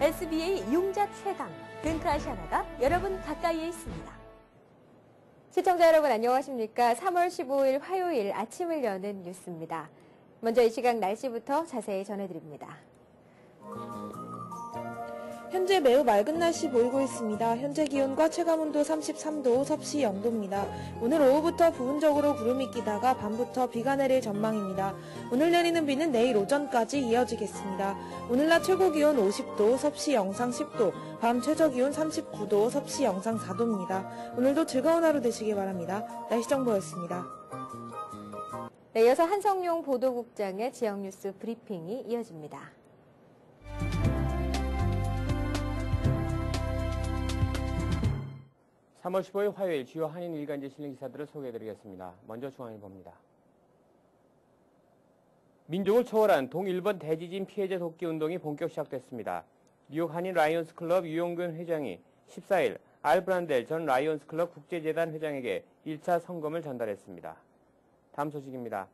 SBA 용자 최강, 든크아시아나가 여러분 가까이에 있습니다. 시청자 여러분 안녕하십니까? 3월 15일 화요일 아침을 여는 뉴스입니다. 먼저 이 시각 날씨부터 자세히 전해드립니다. 현재 매우 맑은 날씨 보이고 있습니다. 현재 기온과 체감온도 33도, 섭씨 0도입니다. 오늘 오후부터 부분적으로 구름이 끼다가 밤부터 비가 내릴 전망입니다. 오늘 내리는 비는 내일 오전까지 이어지겠습니다. 오늘 낮 최고 기온 50도, 섭씨 영상 10도, 밤 최저 기온 39도, 섭씨 영상 4도입니다. 오늘도 즐거운 하루 되시기 바랍니다. 날씨 정보였습니다. 네, 이어서 한성용 보도국장의 지역뉴스 브리핑이 이어집니다. 3월 15일 화요일 주요 한인 일간지 실린 기사들을 소개해드리겠습니다. 먼저 중앙일보입니다. 민족을 초월한 동일본 대지진 피해자 돕기 운동이 본격 시작됐습니다. 뉴욕 한인 라이온스 클럽 유용근 회장이 14일 알브란델 전 라이온스 클럽 국제재단 회장에게 1차 성금을 전달했습니다. 다음 소식입니다.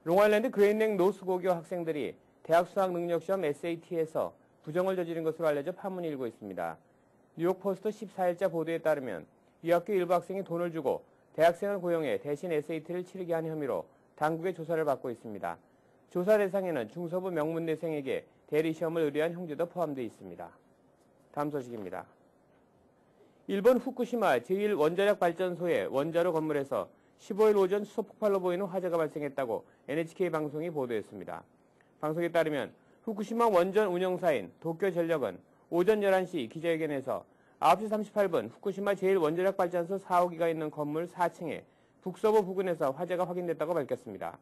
롱아일랜드 그레인넥 노스고교 학생들이 대학 수학 능력시험 SAT에서 부정을 저지른 것으로 알려져 파문이 일고 있습니다. 뉴욕 포스트 14일자 보도에 따르면 이 학교 일부 학생이 돈을 주고 대학생을 고용해 대신 SAT를 치르게 한 혐의로 당국의 조사를 받고 있습니다. 조사 대상에는 중서부 명문대생에게 대리시험을 의뢰한 형제도 포함되어 있습니다. 다음 소식입니다. 일본 후쿠시마 제1원자력발전소의 원자로 건물에서 15일 오전 수소폭발로 보이는 화재가 발생했다고 NHK 방송이 보도했습니다. 방송에 따르면 후쿠시마 원전 운영사인 도쿄전력은 오전 11시 기자회견에서 9시 38분 후쿠시마 제1원자력발전소 4호기가 있는 건물 4층에 북서부 부근에서 화재가 확인됐다고 밝혔습니다.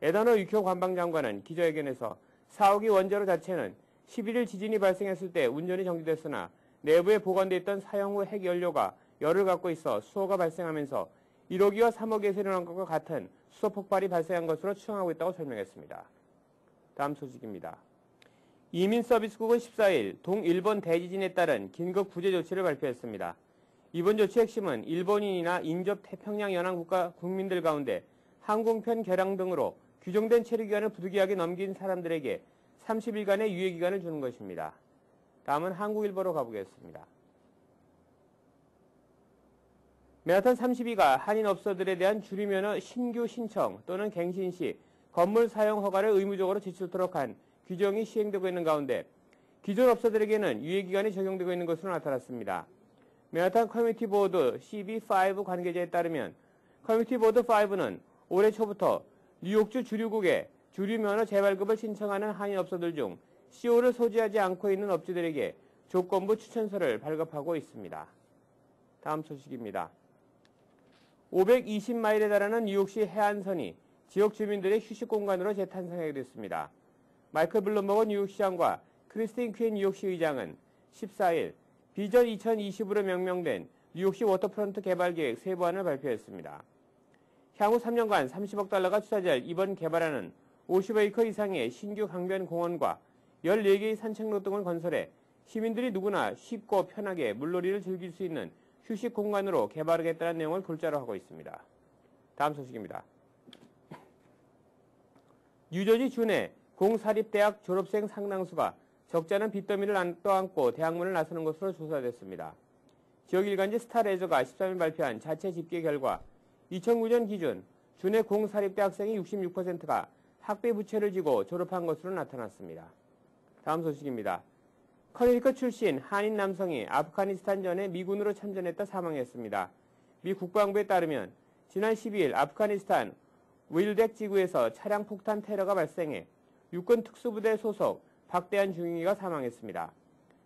에다노 유쿄 관방장관은 기자회견에서 4호기 원자로 자체는 11일 지진이 발생했을 때 운전이 정지됐으나 내부에 보관돼 있던 사용 후 핵연료가 열을 갖고 있어 수호가 발생하면서 1호기와 3호기에서 일어난 것과 같은 수소 폭발이 발생한 것으로 추정하고 있다고 설명했습니다. 다음 소식입니다. 이민서비스국은 14일 동일본 대지진에 따른 긴급 구제 조치를 발표했습니다. 이번 조치 핵심은 일본인이나 인접 태평양 연안국가 국민들 가운데 항공편 결항 등으로 규정된 체류기간을 부득이하게 넘긴 사람들에게 30일간의 유예기간을 주는 것입니다. 다음은 한국일보로 가보겠습니다. 맨하탄 32가 한인업소들에 대한 주류면허 신규 신청 또는 갱신 시 건물 사용 허가를 의무적으로 제출토록 한 규정이 시행되고 있는 가운데 기존 업소들에게는 유예기간이 적용되고 있는 것으로 나타났습니다. 맨하탄 커뮤니티 보드 CB5 관계자에 따르면 커뮤니티 보드 5는 올해 초부터 뉴욕주 주류국에 주류면허 재발급을 신청하는 한인업소들 중 CO를 소지하지 않고 있는 업주들에게 조건부 추천서를 발급하고 있습니다. 다음 소식입니다. 520마일에 달하는 뉴욕시 해안선이 지역 주민들의 휴식 공간으로 재탄생하게 됐습니다. 마이클 블룸버그 뉴욕시장과 크리스틴 퀸 뉴욕시 의장은 14일 비전 2020으로 명명된 뉴욕시 워터프런트 개발 계획 세부안을 발표했습니다. 향후 3년간 30억 달러가 투자될 이번 개발안은 50에이커 이상의 신규 강변 공원과 14개의 산책로 등을 건설해 시민들이 누구나 쉽고 편하게 물놀이를 즐길 수 있는 휴식 공간으로 개발하겠다는 내용을 골자로 하고 있습니다. 다음 소식입니다. 뉴저지 주내 공사립대학 졸업생 상당수가 적지 않은 빚더미를 떠안고 대학문을 나서는 것으로 조사됐습니다. 지역일간지 스타레저가 13일 발표한 자체 집계 결과 2009년 기준 주내 공사립대 학생의 66%가 학비 부채를 지고 졸업한 것으로 나타났습니다. 다음 소식입니다. 커네티컷 출신 한인 남성이 아프가니스탄전에 미군으로 참전했다 사망했습니다. 미 국방부에 따르면 지난 12일 아프가니스탄 윌덱 지구에서 차량 폭탄 테러가 발생해 육군 특수부대 소속 박대한 중위가 사망했습니다.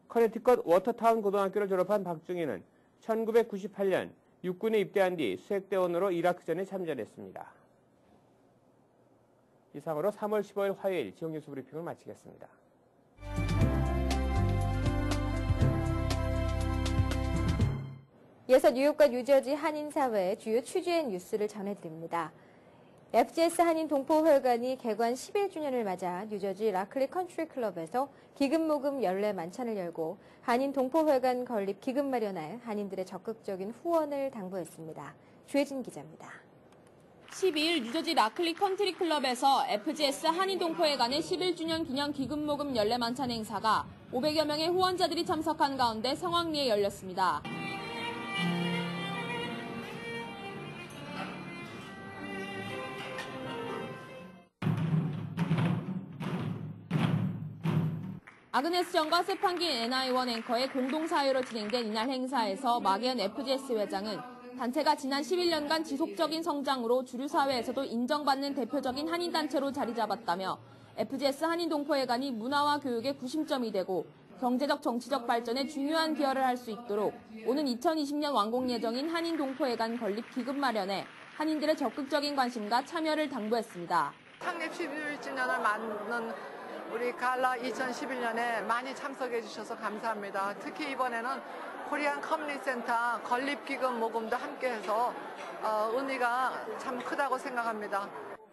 커네티컷 워터타운 고등학교를 졸업한 박중위는 1998년 육군에 입대한 뒤 수색대원으로 이라크전에 참전했습니다. 이상으로 3월 15일 화요일 지역뉴스 브리핑을 마치겠습니다. 이어서 뉴욕과 뉴저지 한인사회의 주요 취재 뉴스를 전해드립니다. FGS 한인 동포회관이 개관 11주년을 맞아 뉴저지 라클리 컨트리 클럽에서 기금 모금 연례 만찬을 열고 한인 동포회관 건립 기금 마련할 한인들의 적극적인 후원을 당부했습니다. 주혜진 기자입니다. 12일 뉴저지 라클리 컨트리 클럽에서 FGS 한인동포회관의 11주년 기념 기금 모금 연례 만찬 행사가 500여 명의 후원자들이 참석한 가운데 성황리에 열렸습니다. 아그네스 정과 스판긴 NI1 앵커의 공동 사유로 진행된 이날 행사에서 마게언 FGS 회장은 단체가 지난 11년간 지속적인 성장으로 주류 사회에서도 인정받는 대표적인 한인단체로 자리 잡았다며 FGS 한인동포회관이 문화와 교육의 구심점이 되고 경제적 정치적 발전에 중요한 기여를 할 수 있도록 오는 2020년 완공 예정인 한인동포회관 건립 기금 마련에 한인들의 적극적인 관심과 참여를 당부했습니다. 창립 11주년을 맞는 우리 갈라 2011년에 많이 참석해 주셔서 감사합니다. 특히 이번에는 코리안 커뮤니티 센터 건립기금 모금도 함께해서 의미가 참 크다고 생각합니다.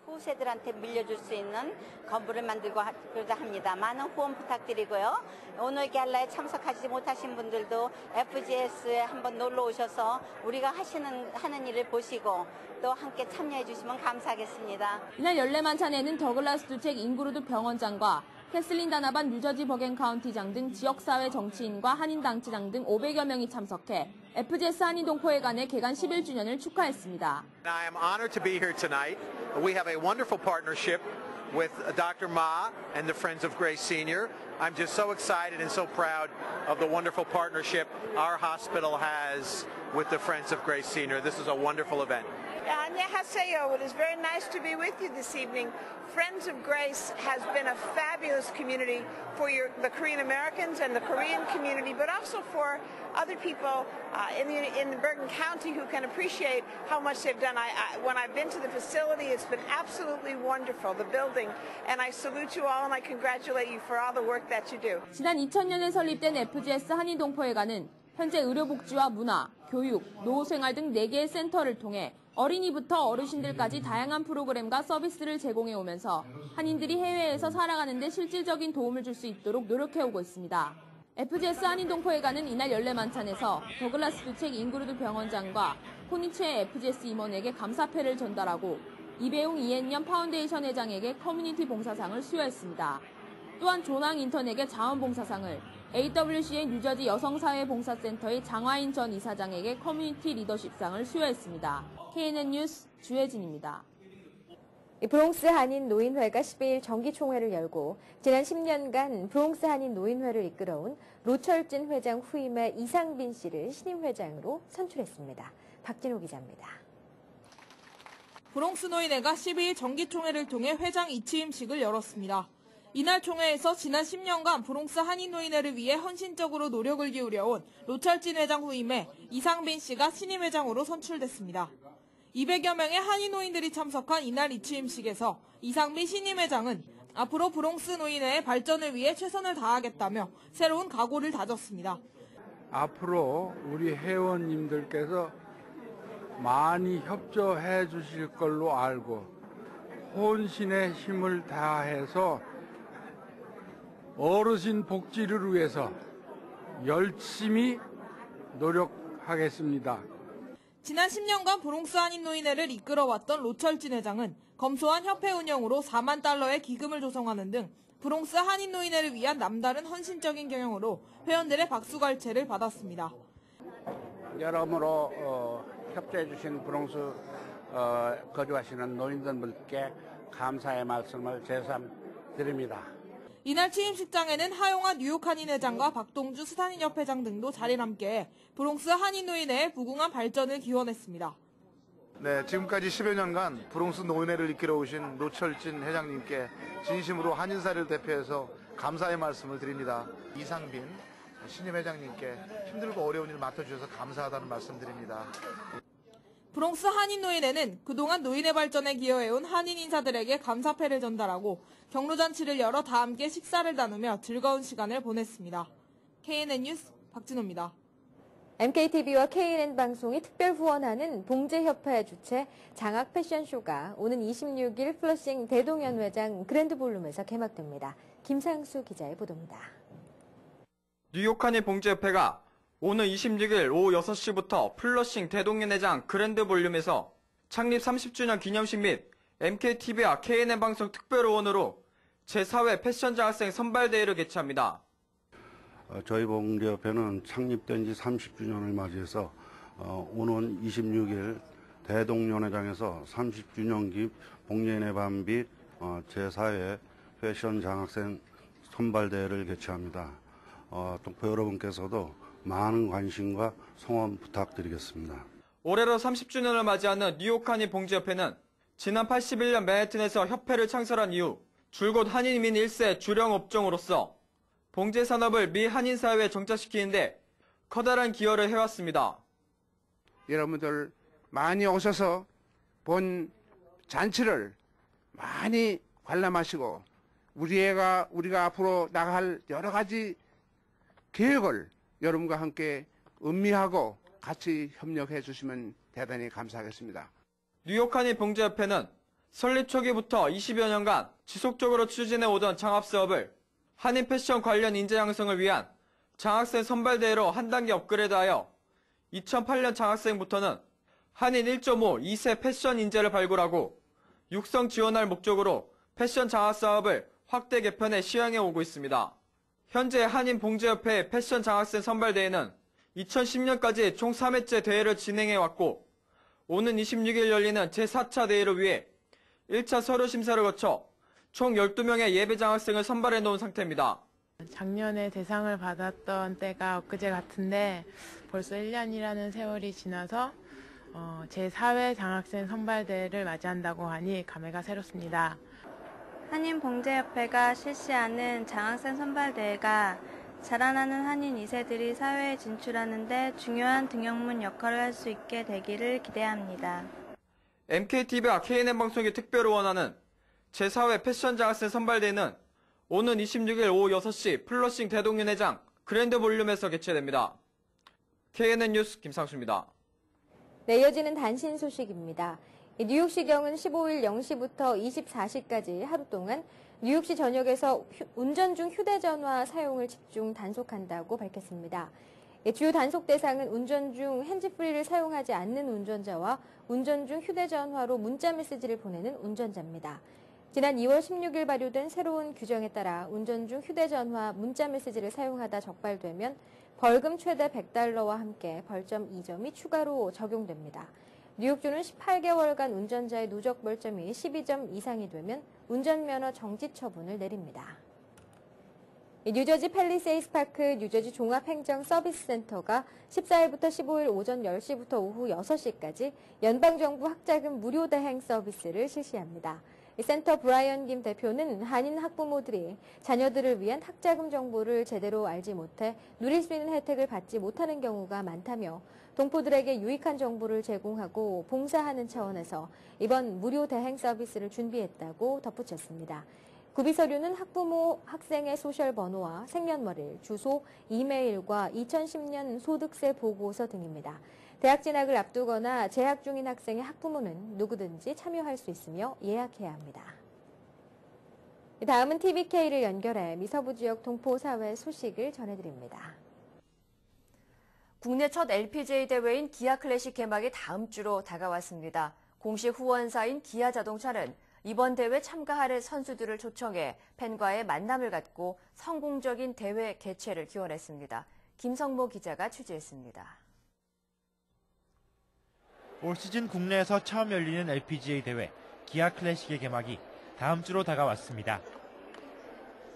후세들한테 물려줄 수 있는 건물을 만들고자 합니다. 많은 후원 부탁드리고요. 오늘 갈라에 참석하지 못하신 분들도 FGS에 한번 놀러 오셔서 우리가 하는 일을 보시고 또 함께 참여해 주시면 감사하겠습니다. 이날 연례 만찬에는 더글라스 두책 잉그루드 병원장과 캐슬린 다나반 뉴저지 버겐 카운티장 등 지역사회 정치인과 한인단체장 등 500여 명이 참석해 FGS 한인동포회관의 개관 11주년을 축하했습니다. I am honored to be here tonight. We have a wonderful partnership with Dr. Ma and the Friends of Grace Senior. I'm just so excited and so proud of the wonderful partnership our hospital has with the Friends of Grace Senior. This is a wonderful event. 안녕하세요. It is very nice to be with you this evening. Friends of Grace has been a fabulous community for the Korean Americans and the Korean community, but also for other people in Bergen County who can appreciate how much they've done. When I've been to the facility, it's been absolutely wonderful, the building, and I salute you all and I congratulate you for all the work that you do. 지난 2000년에 설립된 FGS 한인동포회관은 현재 의료복지와 문화, 교육, 노후생활 등 4개의 센터를 통해 어린이부터 어르신들까지 다양한 프로그램과 서비스를 제공해 오면서 한인들이 해외에서 살아가는 데 실질적인 도움을 줄 수 있도록 노력해오고 있습니다. FGS 한인동포회관은 이날 연례 만찬에서 더글라스 두책 잉그루드 병원장과 코니치의 FGS 임원에게 감사패를 전달하고 이배용 이앤년 파운데이션 회장에게 커뮤니티 봉사상을 수여했습니다. 또한 조낭 인턴에게 자원봉사상을, AWC의 뉴저지 여성사회봉사센터의 장화인 전 이사장에게 커뮤니티 리더십상을 수여했습니다. KNN 뉴스 주혜진입니다. 브롱스 한인 노인회가 12일 정기총회를 열고 지난 10년간 브롱스 한인 노인회를 이끌어온 로철진 회장 후임의 이상빈 씨를 신임 회장으로 선출했습니다. 박진호 기자입니다. 브롱스 노인회가 12일 정기총회를 통해 회장 이취임식을 열었습니다. 이날 총회에서 지난 10년간 브롱스 한인노인회를 위해 헌신적으로 노력을 기울여온 로철진 회장 후임에 이상빈 씨가 신임 회장으로 선출됐습니다. 200여 명의 한인노인들이 참석한 이날 이취임식에서 이상빈 신임 회장은 앞으로 브롱스 노인회의 발전을 위해 최선을 다하겠다며 새로운 각오를 다졌습니다. 앞으로 우리 회원님들께서 많이 협조해 주실 걸로 알고 혼신의 힘을 다해서 어르신 복지를 위해서 열심히 노력하겠습니다. 지난 10년간 브롱스 한인노인회를 이끌어왔던 로철진 회장은 검소한 협회 운영으로 4만 달러의 기금을 조성하는 등 브롱스 한인노인회를 위한 남다른 헌신적인 경영으로 회원들의 박수갈채를 받았습니다. 여러모로 협조해 주신 브롱스 거주하시는 노인들께 감사의 말씀을 재삼 드립니다. 이날 취임식장에는 하용화 뉴욕 한인회장과 박동주 스탄인협회장 등도 자리를 함께해 브롱스 한인노인회의 부궁한 발전을 기원했습니다. 네, 지금까지 10여 년간 브롱스 노인회를 이끌어 오신 노철진 회장님께 진심으로 한인사를 대표해서 감사의 말씀을 드립니다. 이상빈 신임 회장님께 힘들고 어려운 일 맡아주셔서 감사하다는 말씀드립니다. 브롱스 한인노인회는 그동안 노인회 발전에 기여해온 한인 인사들에게 감사패를 전달하고 격려잔치를 열어 다 함께 식사를 나누며 즐거운 시간을 보냈습니다. KNN 뉴스 박진호입니다. MKTV와 KNN 방송이 특별 후원하는 봉제협회 주최 장학 패션쇼가 오는 26일 플러싱 대동연회장 그랜드 볼룸에서 개막됩니다. 김상수 기자의 보도입니다. 뉴욕 한인 봉제협회가 오는 26일 오후 6시부터 플러싱 대동연회장 그랜드 볼륨에서 창립 30주년 기념식 및 MKTV와 KNN 방송 특별후원으로 제4회 패션 장학생 선발대회를 개최합니다. 저희 봉제협회는 창립된 지 30주년을 맞이해서 오는 26일 대동연회장에서 30주년기 봉제인의 밤빛 제4회 패션 장학생 선발대회를 개최합니다. 동포 여러분께서도 많은 관심과 성원 부탁드리겠습니다. 올해로 30주년을 맞이하는 뉴욕 한인 봉제협회는 지난 81년 맨해튼에서 협회를 창설한 이후 줄곧 한인민 1세 주력 업종으로서 봉제 산업을 미 한인 사회에 정착시키는데 커다란 기여를 해왔습니다. 여러분들 많이 오셔서 본 잔치를 많이 관람하시고 우리가 앞으로 나갈 여러 가지 계획을 여러분과 함께 음미하고 같이 협력해 주시면 대단히 감사하겠습니다. 뉴욕 한인 봉제협회는 설립 초기부터 20여 년간 지속적으로 추진해 오던 장학사업을 한인 패션 관련 인재 양성을 위한 장학생 선발대회로 한 단계 업그레이드하여 2008년 장학생부터는 한인 1.5, 2세 패션 인재를 발굴하고 육성 지원할 목적으로 패션 장학사업을 확대 개편해 시행해 오고 있습니다. 현재 한인 봉제협회 패션 장학생 선발대회는 2010년까지 총 3회째 대회를 진행해 왔고 오는 26일 열리는 제4차 대회를 위해 1차 서류 심사를 거쳐 총 12명의 예비 장학생을 선발해 놓은 상태입니다. 작년에 대상을 받았던 때가 엊그제 같은데 벌써 1년이라는 세월이 지나서 제4회 장학생 선발대회를 맞이한다고 하니 감회가 새롭습니다. 한인봉제협회가 실시하는 장학생 선발대회가 자라나는 한인 2세들이 사회에 진출하는 데 중요한 등용문 역할을 할 수 있게 되기를 기대합니다. MKTV와 KNN 방송이 특별히 원하는 제4회 패션 장학생 선발대회는 오는 26일 오후 6시 플러싱 대동연회장 그랜드 볼륨에서 개최됩니다. KNN 뉴스 김상수입니다. 네, 이어지는 단신 소식입니다. 뉴욕시경은 15일 0시부터 24시까지 하루 동안 뉴욕시 전역에서 운전 중 휴대전화 사용을 집중 단속한다고 밝혔습니다. 주요 단속 대상은 운전 중 핸즈프리를 사용하지 않는 운전자와 운전 중 휴대전화로 문자메시지를 보내는 운전자입니다. 지난 2월 16일 발효된 새로운 규정에 따라 운전 중 휴대전화, 문자메시지를 사용하다 적발되면 벌금 최대 $100와 함께 벌점 2점이 추가로 적용됩니다. 뉴욕주는 18개월간 운전자의 누적 벌점이 12점 이상이 되면 운전면허 정지 처분을 내립니다. 뉴저지 팰리세이스 파크 뉴저지 종합행정서비스센터가 14일부터 15일 오전 10시부터 오후 6시까지 연방정부 학자금 무료 대행 서비스를 실시합니다. 센터 브라이언 김 대표는 한인 학부모들이 자녀들을 위한 학자금 정보를 제대로 알지 못해 누릴 수 있는 혜택을 받지 못하는 경우가 많다며 동포들에게 유익한 정보를 제공하고 봉사하는 차원에서 이번 무료 대행 서비스를 준비했다고 덧붙였습니다. 구비 서류는 학부모, 학생의 소셜 번호와 생년월일, 주소, 이메일과 2010년 소득세 보고서 등입니다. 대학 진학을 앞두거나 재학 중인 학생의 학부모는 누구든지 참여할 수 있으며 예약해야 합니다. 다음은 TVK를 연결해 미서부 지역 동포 사회 소식을 전해드립니다. 국내 첫 LPGA 대회인 기아 클래식 개막이 다음 주로 다가왔습니다. 공식 후원사인 기아 자동차는 이번 대회 참가할 선수들을 초청해 팬과의 만남을 갖고 성공적인 대회 개최를 기원했습니다. 김성모 기자가 취재했습니다. 올 시즌 국내에서 처음 열리는 LPGA 대회 기아 클래식의 개막이 다음 주로 다가왔습니다.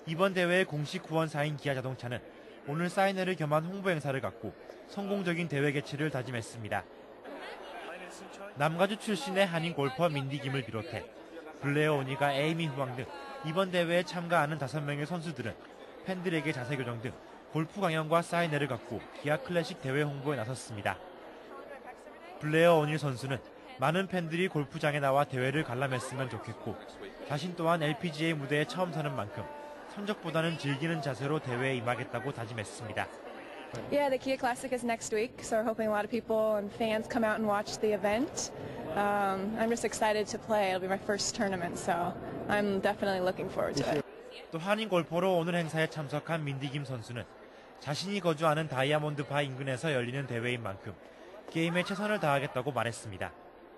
이번 대회의 공식 후원사인 기아 자동차는 오늘 사인회를 겸한 홍보 행사를 갖고 성공적인 대회 개최를 다짐했습니다. 남가주 출신의 한인 골퍼 민디 김을 비롯해 블레어 오니가 에이미 후왕 등 이번 대회에 참가하는 5명의 선수들은 팬들에게 자세교정 등 골프 강연과 사인회를 갖고 기아 클래식 대회 홍보에 나섰습니다. 블레어 오닐 선수는 많은 팬들이 골프장에 나와 대회를 관람했으면 좋겠고 자신 또한 LPGA 무대에 처음 서는 만큼 성적보다는 즐기는 자세로 대회에 임하겠다고 다짐했습니다. Yeah, the Kia Classic is next week, so we're hoping a lot of people and fans come out and watch the event. I'm just excited to play. It'll be my first tournament, so I'm definitely looking forward to it. 또 한인 골퍼로 오늘 행사에 참석한 민디 김 선수는 자신이 거주하는 다이아몬드 바 인근에서 열리는 대회인 만큼 게임에 최선을 다하겠다고 말했습니다.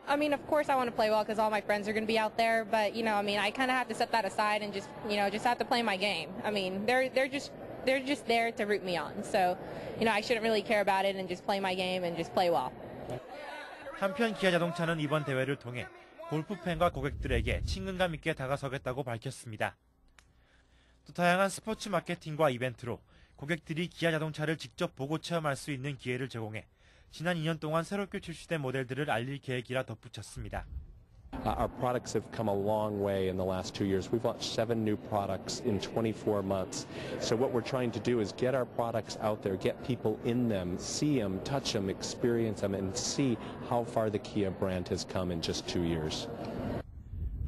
I mean, of course I want to play well because all my friends are going to be out there, but I kind of have to set that aside and just have to play my game. I mean, they're just there to root me on. So, I shouldn't really care about it and just play my game and just play well. 한편 기아자동차는 이번 대회를 통해 골프 팬과 고객들에게 친근감 있게 다가서겠다고 밝혔습니다. 또 다양한 스포츠 마케팅과 이벤트로 고객들이 기아자동차를 직접 보고 체험할 수 있는 기회를 제공해 지난 2년 동안 새롭게 출시된 모델들을 알릴 계획이라 덧붙였습니다. Our products have come a long way in the last 2 years. We've launched 7 new products in 24 months. So what we're trying to do is get our products out there, get people in them, see them, touch them, experience them, and see how far the Kia brand has come in just 2 years.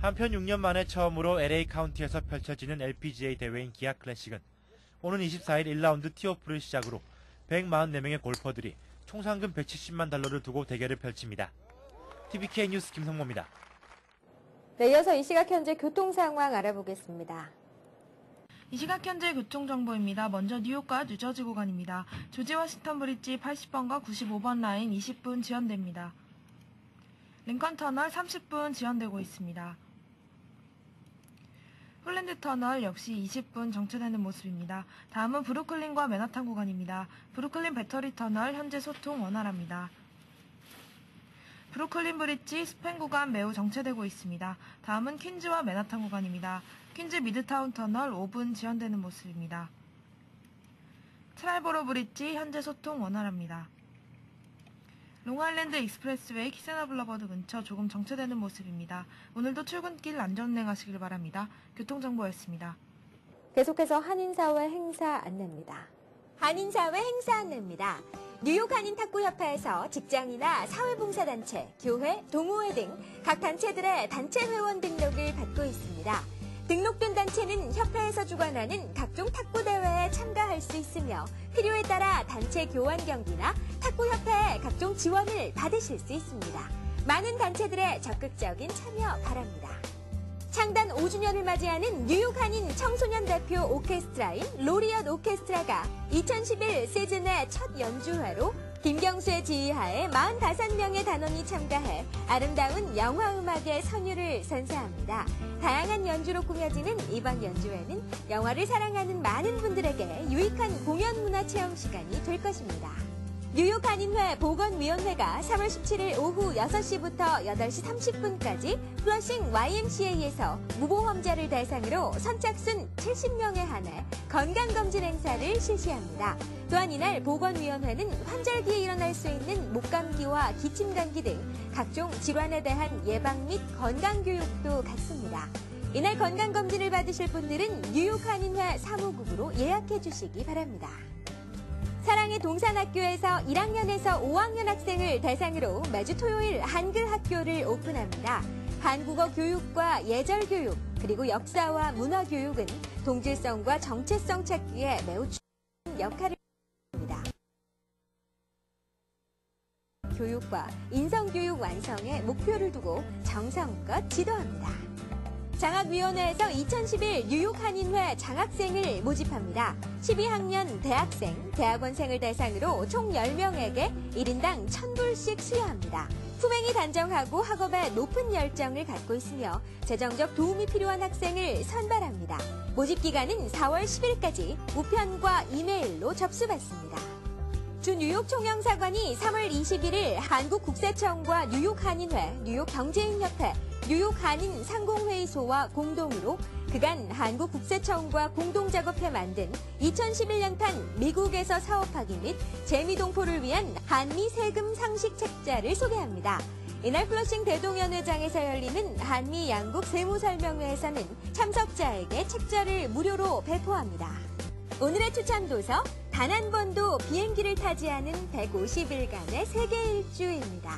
한편 6년 만에 처음으로 LA 카운티에서 펼쳐지는 LPGA 대회인 기아 클래식은 오는 24일 1라운드 티오프를 시작으로 144명의 골퍼들이 총 상금 $170만 두고 대결을 펼칩니다. TVK 뉴스 김성모입니다. 네, 이어서 이 시각 현재 교통 상황 알아보겠습니다. 이 시각 현재 교통정보입니다. 먼저 뉴욕과 뉴저지 구간입니다. 조지 워싱턴 브릿지 80번과 95번 라인 20분 지연됩니다. 링컨 터널 30분 지연되고 있습니다. 홀랜드 터널 역시 20분 정체되는 모습입니다. 다음은 브루클린과 맨하탄 구간입니다. 브루클린 배터리 터널 현재 소통 원활합니다. 브루클린 브릿지 스팬 구간 매우 정체되고 있습니다. 다음은 퀸즈와 맨하탄 구간입니다. 퀸즈 미드타운 터널 5분 지연되는 모습입니다. 트랄보로 브릿지 현재 소통 원활합니다. 롱아일랜드 익스프레스웨이 키세나 블러버드 근처 조금 정체되는 모습입니다. 오늘도 출근길 안전 운행하시길 바랍니다. 교통정보였습니다. 계속해서 한인사회 행사 안내입니다. 한인사회 행사 안내입니다. 뉴욕 한인 탁구협회에서 직장이나 사회봉사단체, 교회, 동호회 등 각 단체들의 단체 회원 등록을 받고 있습니다. 등록된 단체는 협회에서 주관하는 각종 탁구 대회에 참가할 수 있으며 필요에 따라 단체 교환 경기나 탁구협회의 각종 지원을 받으실 수 있습니다. 많은 단체들의 적극적인 참여 바랍니다. 창단 5주년을 맞이하는 뉴욕 한인 청소년 대표 오케스트라인 로리엇 오케스트라가 2011 시즌의 첫 연주회로 김경수의 지휘하에 45명의 단원이 참가해 아름다운 영화음악의 선율을 선사합니다. 다양한 연주로 꾸며지는 이번 연주회는 영화를 사랑하는 많은 분들에게 유익한 공연 문화 체험 시간이 될 것입니다. 뉴욕 한인회 보건위원회가 3월 17일 오후 6시부터 8시 30분까지 플러싱 YMCA에서 무보험자를 대상으로 선착순 70명에 한해 건강검진 행사를 실시합니다. 또한 이날 보건위원회는 환절기에 일어날 수 있는 목감기와 기침감기 등 각종 질환에 대한 예방 및 건강교육도 갖습니다. 이날 건강검진을 받으실 분들은 뉴욕 한인회 사무국으로 예약해 주시기 바랍니다. 사랑의 동산학교에서 1학년에서 5학년 학생을 대상으로 매주 토요일 한글 학교를 오픈합니다. 한국어 교육과 예절 교육, 그리고 역사와 문화 교육은 동질성과 정체성 찾기에 매우 중요한 역할을 합니다. 교육과 인성교육 완성에 목표를 두고 정성껏 지도합니다. 장학위원회에서 2011 뉴욕 한인회 장학생을 모집합니다. 12학년 대학생, 대학원생을 대상으로 총 10명에게 1인당 1,000불씩 수여합니다. 후배이 단정하고 학업에 높은 열정을 갖고 있으며 재정적 도움이 필요한 학생을 선발합니다. 모집 기간은 4월 10일까지 우편과 이메일로 접수받습니다. 주 뉴욕 총영사관이 3월 21일 한국국세청과 뉴욕 한인회, 뉴욕 경제인협회, 뉴욕 한인 상공회의소와 공동으로 그간 한국국세청과 공동작업해 만든 2011년판 미국에서 사업하기 및 재미동포를 위한 한미 세금 상식 책자를 소개합니다. 이날 플러싱 대동연회장에서 열리는 한미 양국 세무설명회에서는 참석자에게 책자를 무료로 배포합니다. 오늘의 추천 도서, 단 한 번도 비행기를 타지 않은 150일간의 세계 일주입니다.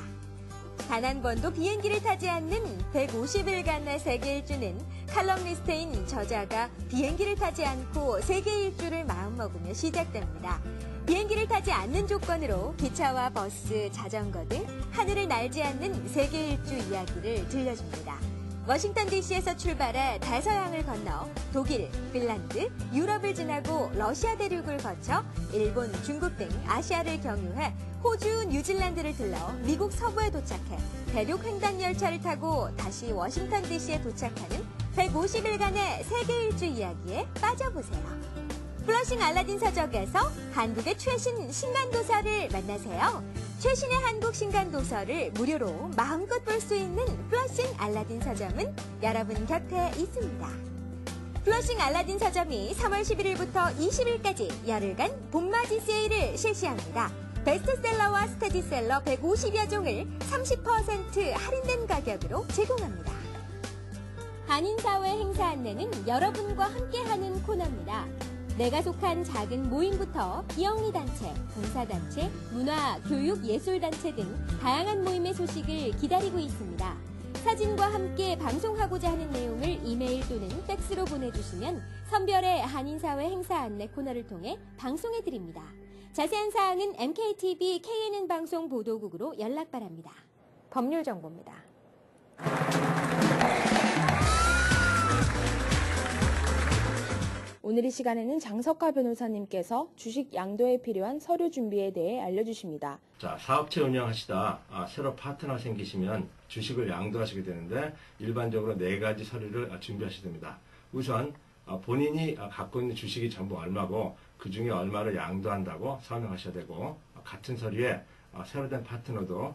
단 한 번도 비행기를 타지 않는 150일간의 세계 일주는 칼럼니스트인 저자가 비행기를 타지 않고 세계 일주를 마음먹으며 시작됩니다. 비행기를 타지 않는 조건으로 기차와 버스, 자전거 등 하늘을 날지 않는 세계 일주 이야기를 들려줍니다. 워싱턴 DC에서 출발해 다서양을 건너 독일, 핀란드, 유럽을 지나고 러시아 대륙을 거쳐 일본, 중국 등 아시아를 경유해 호주, 뉴질랜드를 들러 미국 서부에 도착해 대륙 횡단 열차를 타고 다시 워싱턴 DC에 도착하는 150일간의 세계 일주 이야기에 빠져보세요. 플러싱 알라딘 서적에서 한국의 최신 신간도서를 만나세요. 최신의 한국 신간도서를 무료로 마음껏 볼 수 있는 플러싱 알라딘 서점은 여러분 곁에 있습니다. 플러싱 알라딘 서점이 3월 11일부터 20일까지 열흘간 봄맞이 세일을 실시합니다. 베스트셀러와 스테디셀러 150여 종을 30% 할인된 가격으로 제공합니다. 한인사회 행사 안내는 여러분과 함께하는 코너입니다. 내가 속한 작은 모임부터 비영리단체, 봉사단체, 문화, 교육, 예술단체 등 다양한 모임의 소식을 기다리고 있습니다. 사진과 함께 방송하고자 하는 내용을 이메일 또는 팩스로 보내주시면 선별의 한인사회 행사 안내 코너를 통해 방송해드립니다. 자세한 사항은 MKTV KNN 방송 보도국으로 연락 바랍니다. 법률 정보입니다. 오늘 이 시간에는 장석화 변호사님께서 주식 양도에 필요한 서류 준비에 대해 알려주십니다. 자, 사업체 운영하시다 새로 파트너 생기시면 주식을 양도하시게 되는데 일반적으로 4가지 서류를 준비하셔야 됩니다. 우선 본인이 갖고 있는 주식이 전부 얼마고 그 중에 얼마를 양도한다고 설명하셔야 되고 같은 서류에 새로 된 파트너도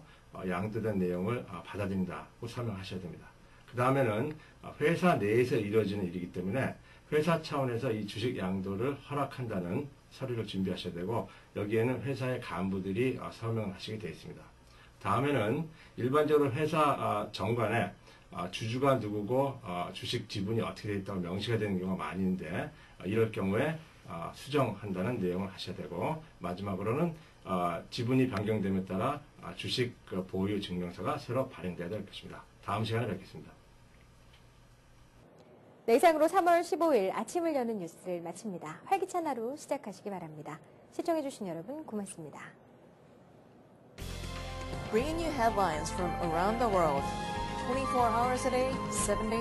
양도된 내용을 받아들인다고 설명하셔야 됩니다. 그 다음에는 회사 내에서 이루어지는 일이기 때문에 회사 차원에서 이 주식 양도를 허락한다는 서류를 준비하셔야 되고 여기에는 회사의 간부들이 서명을 하시게 되어 있습니다. 다음에는 일반적으로 회사 정관에 주주가 누구고 주식 지분이 어떻게 되어 있다고 명시가 되는 경우가 많이 있는데 이럴 경우에 수정한다는 내용을 하셔야 되고 마지막으로는 지분이 변경됨에 따라 주식 보유 증명서가 새로 발행되어야 될 것입니다. 다음 시간에 뵙겠습니다. 네, 이상으로 3월 15일 아침을 여는 뉴스를 마칩니다. 활기찬 하루 시작하시기 바랍니다. 시청해주신 여러분 고맙습니다. Bringing you headlines from around the world, 24 hours a day, 7 days